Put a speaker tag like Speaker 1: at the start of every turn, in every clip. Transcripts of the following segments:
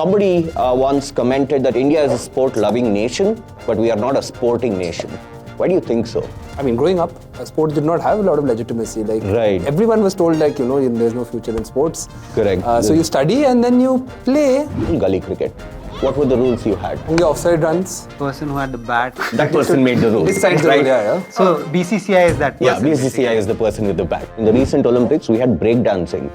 Speaker 1: Somebody once commented that India is a sport-loving nation, but we are not a sporting nation. Why do you think so?
Speaker 2: I mean, growing up, sports did not have a lot of legitimacy.
Speaker 1: Right.
Speaker 2: Everyone was told, there's no future in sports.
Speaker 1: Correct.
Speaker 2: So you study and then you play.
Speaker 1: Gully cricket. What were the rules you had?
Speaker 2: Only offside runs.
Speaker 3: Person who had the bat.
Speaker 1: That person made the rules.
Speaker 2: Decides the rule, yeah.
Speaker 3: So BCCI is that person.
Speaker 1: Yeah, BCCI is the person with the bat. In the recent Olympics, we had breakdancing.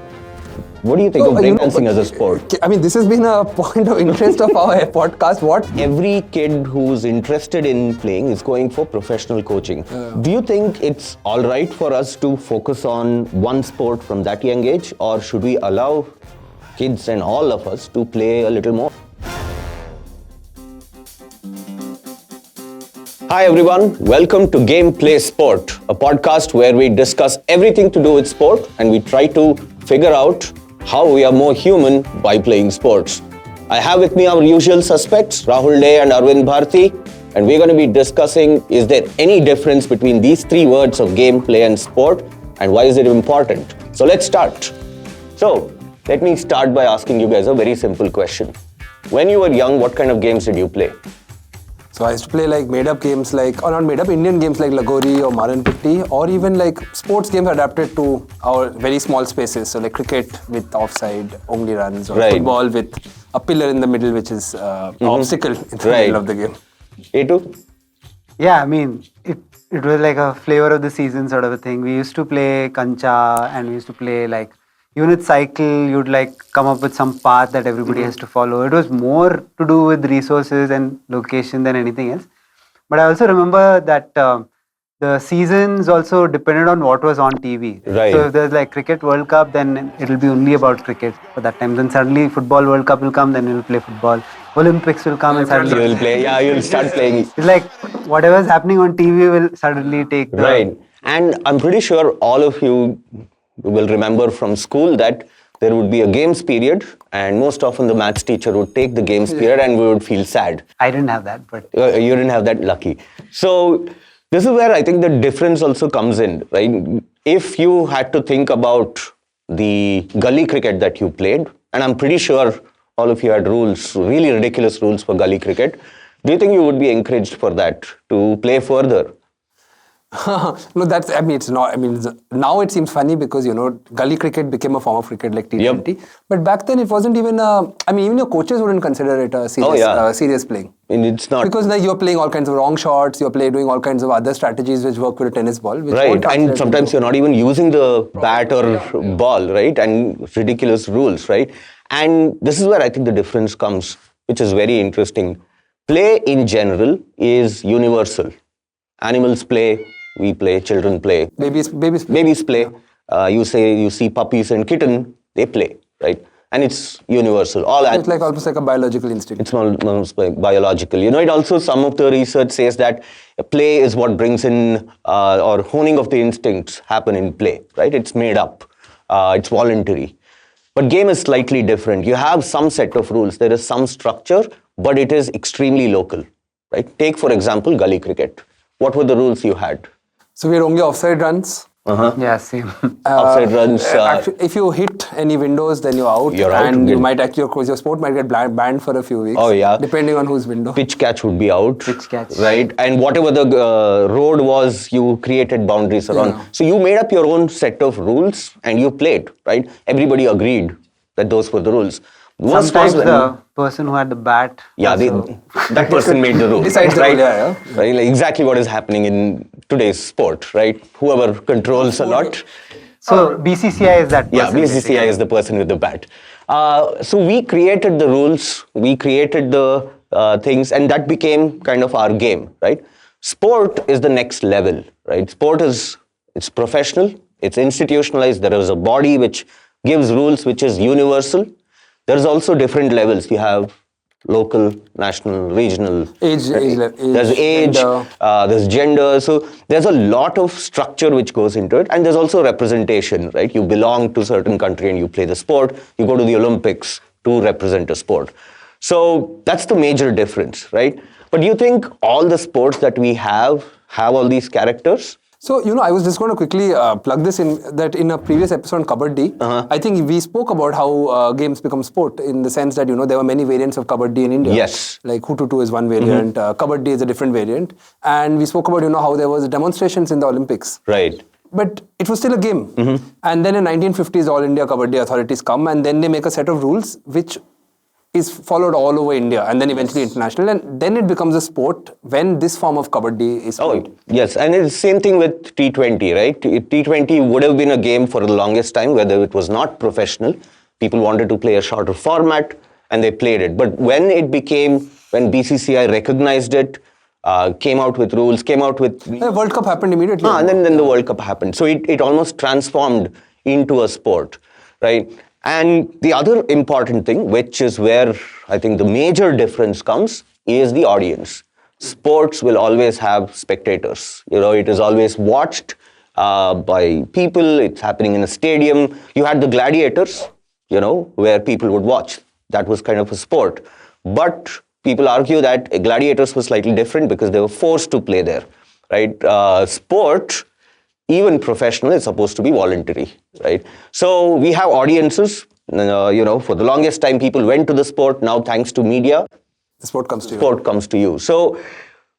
Speaker 1: What do you think of breakdancing as a sport?
Speaker 2: I mean, this has been a point of interest of our podcast.
Speaker 1: Every kid who's interested in playing is going for professional coaching. Do you think it's all right for us to focus on one sport from that young age, or should we allow kids and all of us to play a little more? Hi everyone, welcome to Game Play Sport, a podcast where we discuss everything to do with sport and we try to figure out how we are more human by playing sports. I have with me our usual suspects, Rahul and Arvind Bharathi, and we're going to be discussing, is there any difference between these three words of game, play and sport, and why is it important? So let's start. So let me start by asking you guys a very simple question. When you were young, what kind of games did you play?
Speaker 2: So I used to play made-up games or not made-up, Indian games like Lagori or Maran Pitti, or even sports games adapted to our very small spaces. So cricket with offside, only runs, or football with a pillar in the middle, which is an obstacle in the middle of the game.
Speaker 1: A2?
Speaker 3: Yeah, I mean, it was like a flavor of the season sort of a thing. We used to play kancha and we used to play even with cycle, you'd come up with some path that everybody has to follow. It was more to do with resources and location than anything else. But I also remember that the seasons also depended on what was on TV.
Speaker 1: Right.
Speaker 3: So if there's Cricket World Cup, then it'll be only about cricket for that time. Then suddenly Football World Cup will come, then we'll play football. Olympics will come and suddenly...
Speaker 1: You will play, you'll start playing.
Speaker 3: It's whatever's happening on TV will suddenly take the...
Speaker 1: Right. And I'm pretty sure all of you will remember from school that there would be a games period and most often the maths teacher would take the games period and we would feel sad.
Speaker 3: I didn't have that, but...
Speaker 1: You didn't have that, lucky. So this is where I think the difference also comes in, right? If you had to think about the gully cricket that you played, and I'm pretty sure all of you had rules, really ridiculous rules for gully cricket, do you think you would be encouraged for that to play further?
Speaker 2: No, it's not. Now it seems funny because, gully cricket became a form of cricket like T20. Yep. But back then it wasn't even even your coaches wouldn't consider it a serious, serious playing.
Speaker 1: And it's not.
Speaker 2: Because you're playing all kinds of wrong shots, you're doing all kinds of other strategies which work with a tennis ball.
Speaker 1: Right, and sometimes you're not even using the bat or ball, right? And ridiculous rules, right? And this is where I think the difference comes, which is very interesting. Play in general is universal. Animals play. We play, children play.
Speaker 2: Babies play.
Speaker 1: Babies play. You see puppies and kitten, they play, right? And it's universal.
Speaker 2: It's almost like a biological instinct.
Speaker 1: It's almost like biological. It also, some of the research says that play is what brings in, or honing of the instincts happen in play, right? It's made up. It's voluntary. But game is slightly different. You have some set of rules. There is some structure, but it is extremely local, right? Take, for example, gully cricket. What were the rules you had?
Speaker 2: So we had only offside runs.
Speaker 3: Yeah, same.
Speaker 1: Offside runs.
Speaker 2: Actually, if you hit any windows, then you're out.
Speaker 1: You're out.
Speaker 2: And you might your sport might get banned for a few weeks.
Speaker 1: Oh, yeah.
Speaker 2: Depending on whose window.
Speaker 1: Pitch catch would be out.
Speaker 3: Pitch catch.
Speaker 1: Right. And whatever the road was, you created boundaries around. Yeah. So you made up your own set of rules and you played, right? Everybody agreed that those were the rules.
Speaker 3: Sometimes the person who had the bat...
Speaker 1: Yeah, that person made the rules.
Speaker 2: Decides
Speaker 1: right?
Speaker 2: Yeah.
Speaker 1: Right? Exactly what is happening in today's sport, right? Whoever controls a lot.
Speaker 3: So BCCI is that person.
Speaker 1: Yeah, BCCI is the person with the bat. So we created the rules, we created the things, and that became kind of our game, right? Sport is the next level, right? Sport it's professional, it's institutionalized. There is a body which gives rules, which is universal. There's also different levels. You have local, national, regional.
Speaker 2: Age,
Speaker 1: there's age, there's gender. So there's a lot of structure which goes into it. And there's also representation, right? You belong to a certain country and you play the sport. You go to the Olympics to represent a sport. So that's the major difference, right? But do you think all the sports that we have all these characters?
Speaker 2: So, I was just going to quickly plug this in, that in a previous episode on Kabaddi, I think we spoke about how games become sport, in the sense that, there were many variants of Kabaddi in India.
Speaker 1: Yes.
Speaker 2: Like Hututu is one variant, Kabaddi is a different variant. And we spoke about, how there was demonstrations in the Olympics.
Speaker 1: Right.
Speaker 2: But it was still a game. And then in 1950s, All India Kabaddi authorities come and then they make a set of rules which is followed all over India and then eventually international, and then it becomes a sport when this form of Kabaddi is played.
Speaker 1: Yes, and it's the same thing with T20, right? T20 would have been a game for the longest time, whether it was not professional. People wanted to play a shorter format and they played it. But when BCCI recognized it, came out with rules, came out with...
Speaker 2: The World Cup happened immediately.
Speaker 1: And then the World Cup happened. So it almost transformed into a sport, right? And the other important thing, which is where I think the major difference comes, is the audience. Sports will always have spectators. It is always watched by people. It's happening in a stadium. You had the gladiators, where people would watch. That was kind of a sport. But people argue that gladiators was slightly different because they were forced to play there, right? Sport, even professional, is supposed to be voluntary, right? So we have audiences. For the longest time, people went to the sport. Now, thanks to media,
Speaker 2: the sport comes to you.
Speaker 1: Sport comes to you. So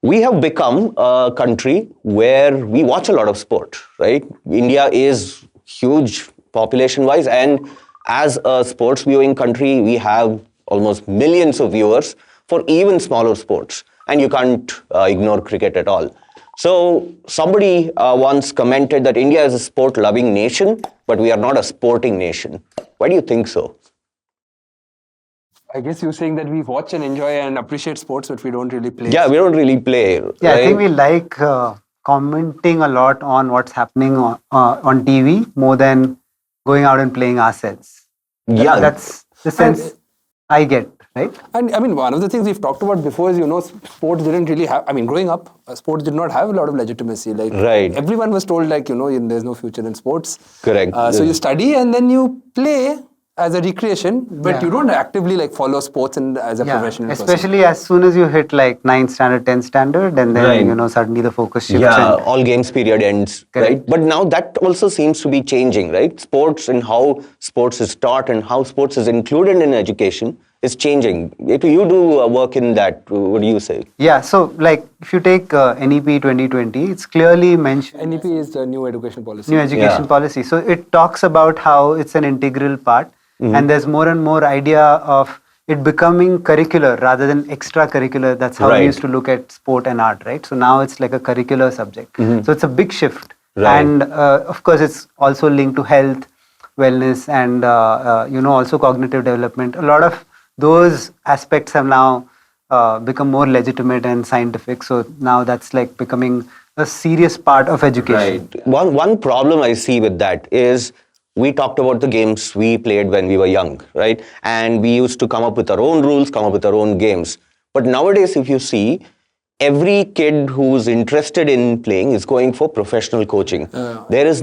Speaker 1: we have become a country where we watch a lot of sport, right? India is huge population-wise, and as a sports viewing country, we have almost millions of viewers for even smaller sports, and you can't ignore cricket at all. So somebody once commented that India is a sport-loving nation, but we are not a sporting nation. Why do you think so?
Speaker 2: I guess you're saying that we watch and enjoy and appreciate sports, but we don't really play.
Speaker 1: Yeah, we don't really play.
Speaker 3: Yeah,
Speaker 1: right?
Speaker 3: I think we like commenting a lot on what's happening on TV more than going out and playing ourselves.
Speaker 1: Yeah.
Speaker 3: That's the sense I get. Right?
Speaker 2: And I mean, one of the things we've talked about before is, sports didn't really have, growing up, sports did not have a lot of legitimacy. Like,
Speaker 1: right.
Speaker 2: Everyone was told, like, there's no future in sports.
Speaker 1: Correct.
Speaker 2: So you study and then you play as a recreation, but you don't actively, like, follow sports as a professional
Speaker 3: especially
Speaker 2: person.
Speaker 3: As soon as you hit, like, 9th standard, 10th standard, and then, suddenly the focus shifts.
Speaker 1: Yeah, all games period ends, right? But now that also seems to be changing, right? Sports and how sports is taught and how sports is included in education is changing. You do work in that. What do you say?
Speaker 3: Yeah, so like if you take NEP 2020, it's clearly mentioned.
Speaker 2: NEP is the new education policy.
Speaker 3: New education policy. So it talks about how it's an integral part, and there's more and more idea of it becoming curricular rather than extracurricular. That's how we used to look at sport and art, right? So now it's like a curricular subject. So it's a big shift. And of course, it's also linked to health, wellness, and also cognitive development. A lot of those aspects have now become more legitimate and scientific. So now that's like becoming a serious part of education.
Speaker 1: Right. One problem I see with that is we talked about the games we played when we were young, right? And we used to come up with our own rules, come up with our own games. But nowadays, if you see, every kid who's interested in playing is going for professional coaching. There's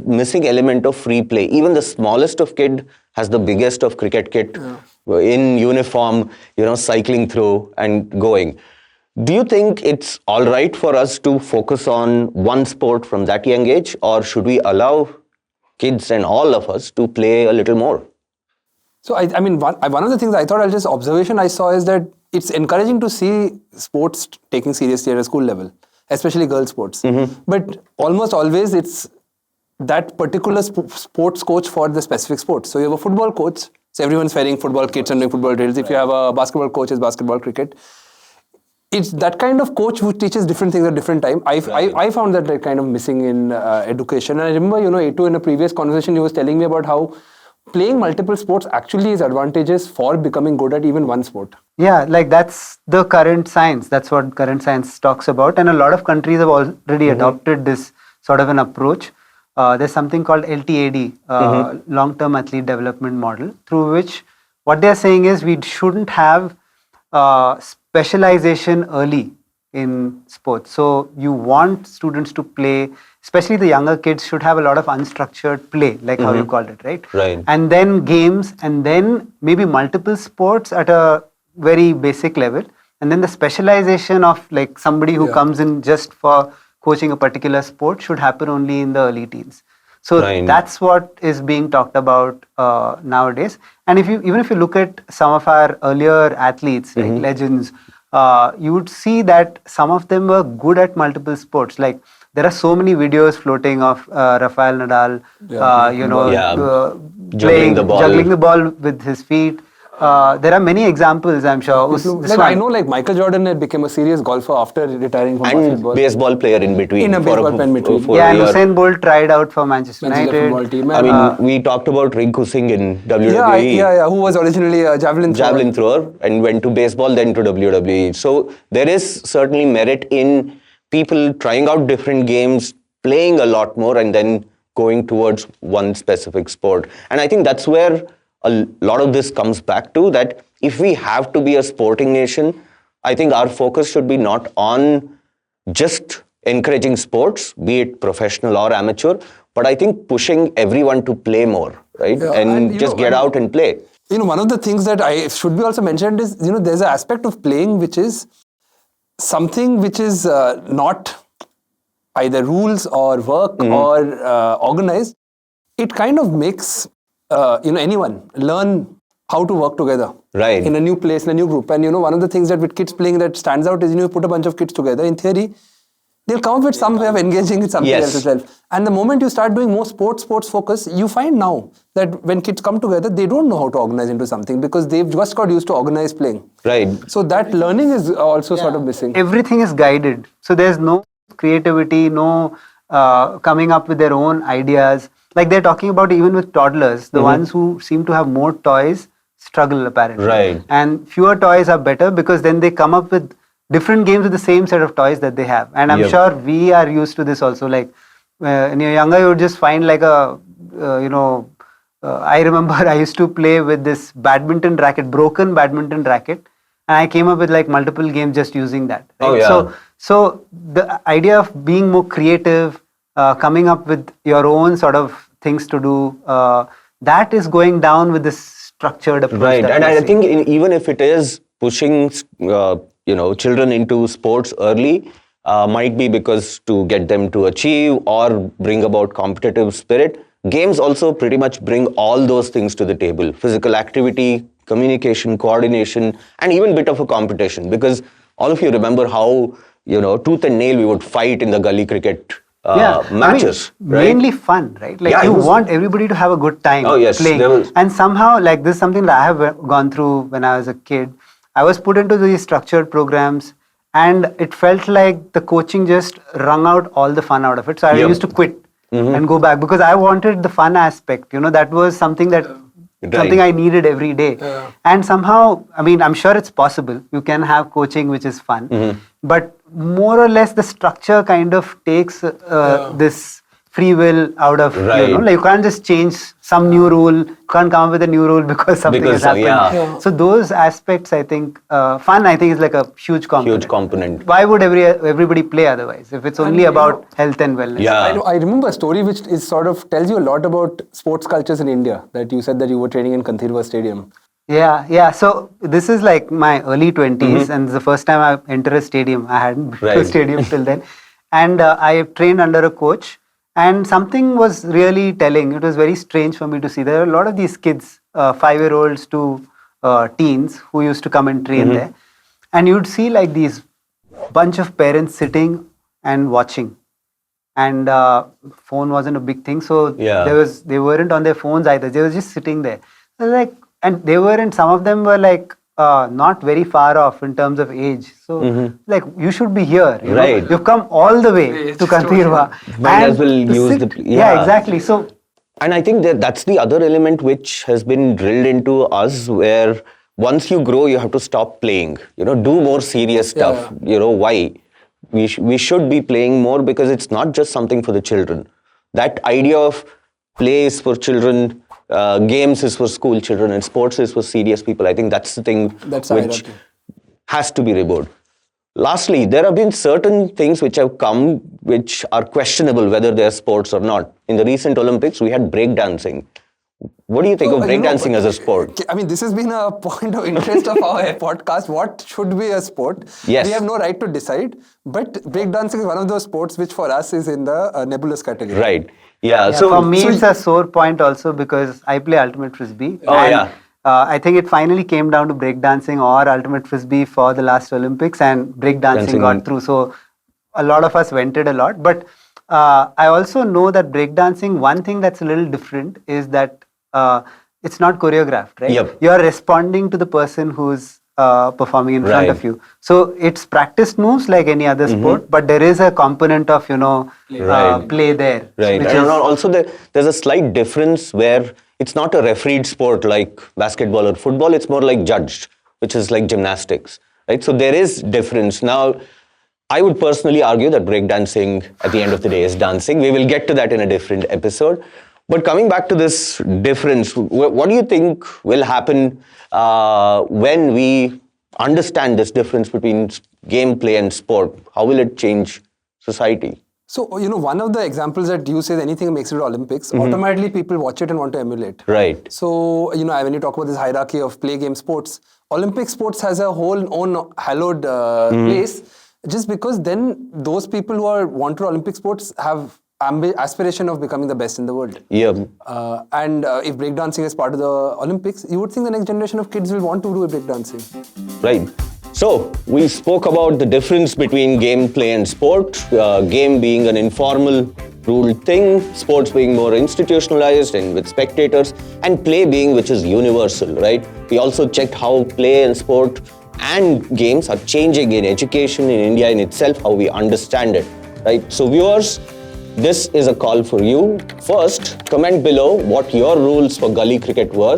Speaker 1: missing element of free play. Even the smallest of kid has the biggest of cricket kit in uniform, cycling through and going. Do you think it's all right for us to focus on one sport from that young age, or should we allow kids and all of us to play a little more?
Speaker 2: So I mean, one of the things observation I saw is that it's encouraging to see sports taking seriously at a school level, especially girls' sports. But almost always it's that particular sports coach for the specific sport. So you have a football coach, so everyone's wearing football kits and doing football drills. If you have a basketball coach, it's basketball, cricket. It's that kind of coach who teaches different things at different time. I found that kind of missing in education. And I remember, Etu, in a previous conversation, he was telling me about how playing multiple sports actually is advantageous for becoming good at even one sport. Yeah,
Speaker 3: like that's the current science. That's what current science talks about. And a lot of countries have already adopted this sort of an approach. There's something called LTAD, long-term athlete development model, through which what they're saying is we shouldn't have specialization early in sports. So you want students to play, especially the younger kids should have a lot of unstructured play, like how you called it, right?
Speaker 1: Right.
Speaker 3: And then games, and then maybe multiple sports at a very basic level. And then the specialization of like somebody who comes in just for coaching a particular sport should happen only in the early teens. So
Speaker 1: Right.
Speaker 3: that's what is being talked about nowadays. And even if you look at some of our earlier athletes, like legends, you would see that some of them were good at multiple sports. Like there are so many videos floating of Rafael Nadal, juggling the ball with his feet. There are many examples, I'm sure.
Speaker 2: I know, like Michael Jordan had become a serious golfer after retiring from
Speaker 1: And
Speaker 2: basketball.
Speaker 1: baseball player in between.
Speaker 2: In a baseball player in between.
Speaker 1: for
Speaker 3: Yeah,
Speaker 1: a
Speaker 3: and
Speaker 1: year.
Speaker 3: Usain Bolt tried out for Manchester
Speaker 2: Manchester
Speaker 3: United.
Speaker 2: football team.
Speaker 1: I mean, we talked about Rinku Singh in WWE.
Speaker 2: Yeah. Who was originally a javelin
Speaker 1: thrower and went to baseball, then to WWE. So there is certainly merit in people trying out different games, playing a lot more, and then going towards one specific sport. And I think that's where a lot of this comes back to, that if we have to be a sporting nation, I think our focus should be not on just encouraging sports, be it professional or amateur, but I think pushing everyone to play more, right?
Speaker 2: Yeah,
Speaker 1: and just get out and play.
Speaker 2: One of the things that I should be also mentioned is, there's an aspect of playing which is something which is not either rules or work or organized. It kind of makes anyone learn how to work together,
Speaker 1: Right.
Speaker 2: in a new place, in a new group. And one of the things that with kids playing that stands out is, you put a bunch of kids together. In theory, they'll come up with some way of engaging with something else as well. And the moment you start doing more sports focus, you find now that when kids come together, they don't know how to organize into something because they've just got used to organized playing.
Speaker 1: Right.
Speaker 2: So that learning is also sort of missing.
Speaker 3: Everything is guided. So there's no creativity, no coming up with their own ideas. Like they're talking about even with toddlers, the ones who seem to have more toys struggle apparently.
Speaker 1: Right.
Speaker 3: And fewer toys are better because then they come up with different games with the same set of toys that they have. And I'm sure we are used to this also. Like when you're younger, you would just find like I remember I used to play with this badminton racket, broken badminton racket. And I came up with like multiple games just using that. Right?
Speaker 1: Oh, yeah.
Speaker 3: So the idea of being more creative, coming up with your own sort of things to do, that is going down with this structured approach.
Speaker 1: Right. And I think even if it is pushing children into sports early, might be because to get them to achieve or bring about competitive spirit. Games also pretty much bring all those things to the table. Physical activity, communication, coordination, and even bit of a competition. Because all of you remember how, tooth and nail we would fight in the gully cricket matches. Right?
Speaker 3: Mainly fun, right? Like you want everybody to have a good time playing. And somehow, like this is something that I have gone through when I was a kid. I was put into these structured programs and it felt like the coaching just wrung out all the fun out of it. So I used to quit and go back because I wanted the fun aspect. That was something that something I needed every day. Yeah. And somehow, I mean, I'm sure it's possible. You can have coaching which is fun. But more or less the structure kind of takes this free will out of, like you can't just change some new rule, you can't come up with a new rule because something has happened. So those aspects, I think, fun, I think is like a huge component. Why would everybody play otherwise if it's only about health and wellness?
Speaker 2: Yeah. I remember a story which is sort of tells you a lot about sports cultures in India, that you said that you were training in Kanthirwa Stadium.
Speaker 3: Yeah. So this is like my early 20s and it's the first time I entered a stadium. I hadn't been to a stadium till then. And I trained under a coach. And something was really telling. It was very strange for me to see. There are a lot of these kids, 5-year-olds to teens, who used to come and train there. And you'd see like these bunch of parents sitting and watching. And phone wasn't a big thing. So they weren't on their phones either. They were just sitting there. And they weren't, some of them were like not very far off in terms of age. So like you should be here. You know? You've come all the way to Kanthirwa.
Speaker 1: Might as well use the...
Speaker 3: Yeah, exactly. So,
Speaker 1: and I think that's the other element which has been drilled into us, where once you grow, you have to stop playing. Do more serious stuff. Why? We should be playing more because it's not just something for the children. That idea of play is for children, games is for school children, and sports is for serious people. I think that's the thing which has to be rewarded. Lastly, there have been certain things which have come which are questionable whether they are sports or not. In the recent Olympics, we had breakdancing. What do you think of
Speaker 2: So, you know,
Speaker 1: breakdancing as a sport?
Speaker 2: I mean, this has been a point of interest of our podcast. What should be a sport?
Speaker 1: Yes.
Speaker 2: We have no right to decide, but breakdancing is one of those sports which for us is in the nebulous category.
Speaker 1: Right. Yeah.
Speaker 3: Yeah,
Speaker 1: So
Speaker 3: for me, it's a sore point also because I play ultimate frisbee.
Speaker 1: Oh,
Speaker 3: and,
Speaker 1: yeah.
Speaker 3: I think it finally came down to breakdancing or ultimate frisbee for the last Olympics, and breakdancing
Speaker 1: Dancing.
Speaker 3: got through. So a lot of us vented a lot. But I also know that breakdancing, one thing that's a little different is that it's not choreographed, right?
Speaker 1: Yep.
Speaker 3: You're responding to the person who's performing in front
Speaker 1: Right.
Speaker 3: of you. So it's practiced moves like any other sport, but there is a component of,
Speaker 1: Right.
Speaker 3: play there.
Speaker 1: Right.
Speaker 3: which
Speaker 1: And
Speaker 3: is-
Speaker 1: also there's a slight difference where it's not a refereed sport like basketball or football. It's more like judged, which is like gymnastics, right? So there is difference. Now, I would personally argue that breakdancing at the end of the day is dancing. We will get to that in a different episode. But coming back to this difference, what do you think will happen when we understand this difference between gameplay and sport? How will it change society?
Speaker 2: So, you know, one of the examples that you say anything makes it to Olympics, automatically people watch it and want to emulate.
Speaker 1: Right.
Speaker 2: So, you know, when you talk about this hierarchy of play game sports, Olympic sports has a whole own hallowed place, just because then those people who want to Olympic sports have aspiration of becoming the best in the world.
Speaker 1: Yeah.
Speaker 2: And if breakdancing is part of the Olympics, you would think the next generation of kids will want to do breakdancing.
Speaker 1: Right. So, we spoke about the difference between gameplay and sport, game being an informal, ruled thing, sports being more institutionalized and with spectators, and play being which is universal, right? We also checked how play and sport and games are changing in education in India in itself, how we understand it, right? So, viewers, this is a call for you. First, comment below what your rules for gully cricket were,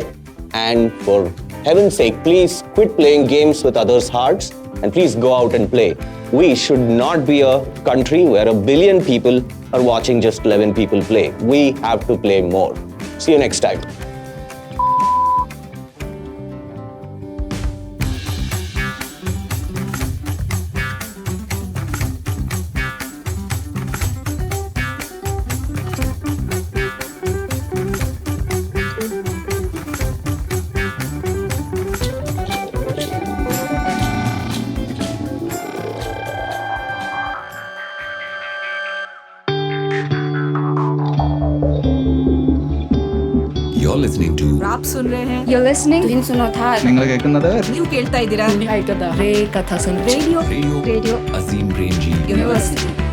Speaker 1: and for heaven's sake, please quit playing games with others' hearts and please go out and play. We should not be a country where 1 billion people are watching just 11 people play. We have to play more. See you next time.
Speaker 4: You're listening to
Speaker 5: आप सुन रहे हैं
Speaker 6: You're listening to
Speaker 4: നിങ്ങൾ കേൾക്കുന്നത്
Speaker 5: ನೀವು ಕೇಳ್ತಾ ಇದ್ದೀರಾ
Speaker 6: Rate Katha Sun
Speaker 5: radio
Speaker 4: radio Azim Premji
Speaker 5: university